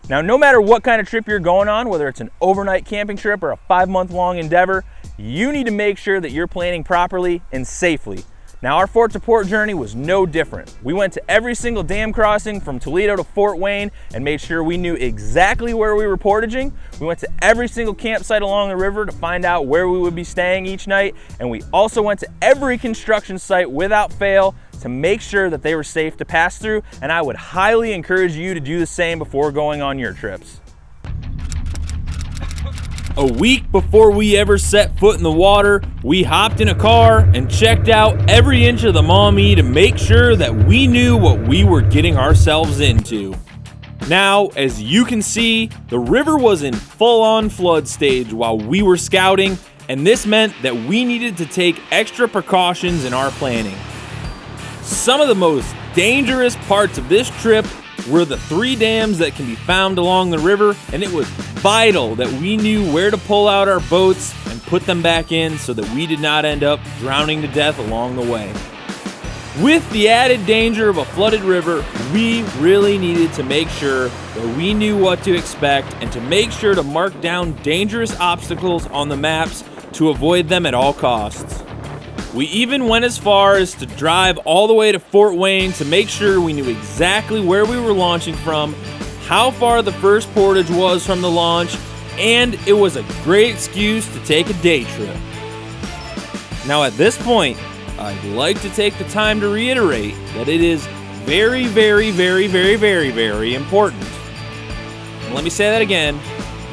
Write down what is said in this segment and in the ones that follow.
Now, no matter what kind of trip you're going on, whether it's an overnight camping trip or a 5-month-long endeavor, you need to make sure that you're planning properly and safely. Now, our Fort to Port journey was no different. We went to every single dam crossing from Toledo to Fort Wayne and made sure we knew exactly where we were portaging. We went to every single campsite along the river to find out where we would be staying each night, and we also went to every construction site without fail to make sure that they were safe to pass through, and I would highly encourage you to do the same before going on your trips. A week before we ever set foot in the water, we hopped in a car and checked out every inch of the Maumee to make sure that we knew what we were getting ourselves into. Now, as you can see, the river was in full-on flood stage while we were scouting, and this meant that we needed to take extra precautions in our planning. Some of the most dangerous parts of this trip were the 3 dams that can be found along the river, and it was vital that we knew where to pull out our boats and put them back in so that we did not end up drowning to death along the way. With the added danger of a flooded river, we really needed to make sure that we knew what to expect and to make sure to mark down dangerous obstacles on the maps to avoid them at all costs. We even went as far as to drive all the way to Fort Wayne to make sure we knew exactly where we were launching from, how far the first portage was from the launch, and it was a great excuse to take a day trip. Now at this point, I'd like to take the time to reiterate that it is very, very, very, very, very, very important. And let me say that again,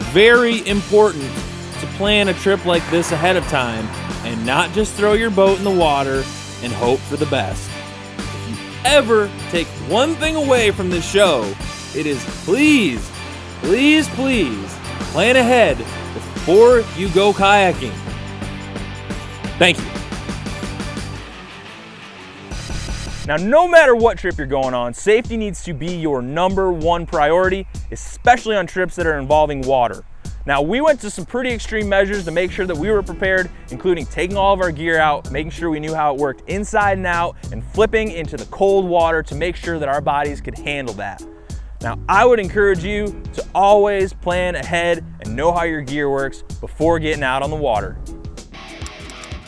very important to plan a trip like this ahead of time and not just throw your boat in the water and hope for the best. If you ever take one thing away from this show, it is please, please, please plan ahead before you go kayaking. Thank you. Now, no matter what trip you're going on, safety needs to be your #1 priority, especially on trips that are involving water. Now, we went to some pretty extreme measures to make sure that we were prepared, including taking all of our gear out, making sure we knew how it worked inside and out, and flipping into the cold water to make sure that our bodies could handle that. Now, I would encourage you to always plan ahead and know how your gear works before getting out on the water.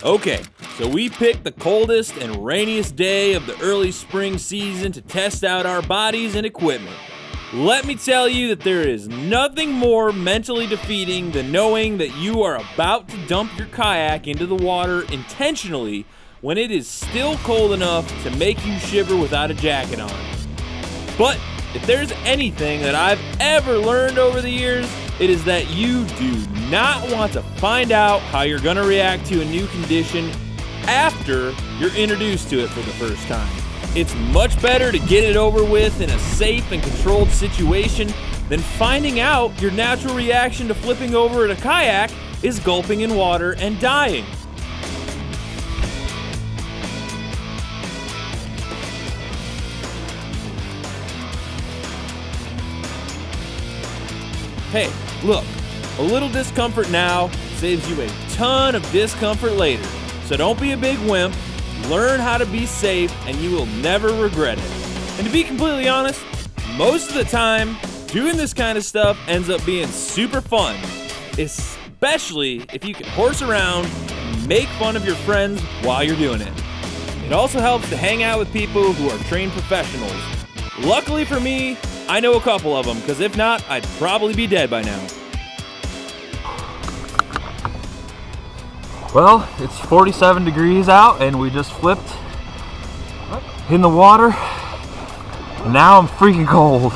Okay, so we picked the coldest and rainiest day of the early spring season to test out our bodies and equipment. Let me tell you that there is nothing more mentally defeating than knowing that you are about to dump your kayak into the water intentionally when it is still cold enough to make you shiver without a jacket on. But if there's anything that I've ever learned over the years, it is that you do not want to find out how you're going to react to a new condition after you're introduced to it for the first time. It's much better to get it over with in a safe and controlled situation than finding out your natural reaction to flipping over in a kayak is gulping in water and dying. Hey, look, a little discomfort now saves you a ton of discomfort later. So don't be a big wimp. Learn how to be safe and you will never regret it. And to be completely honest, most of the time, doing this kind of stuff ends up being super fun, especially if you can horse around and make fun of your friends while you're doing it. It also helps to hang out with people who are trained professionals. Luckily for me, I know a couple of them, because if not, I'd probably be dead by now. Well, it's 47 degrees out and we just flipped in the water. Now I'm freaking cold.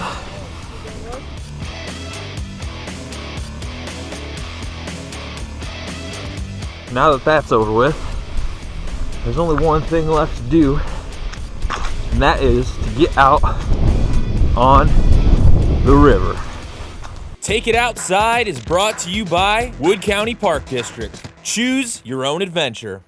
Now that that's over with, there's only one thing left to do, and that is to get out on the river. Take It Outside is brought to you by Wood County Park District. Choose your own adventure.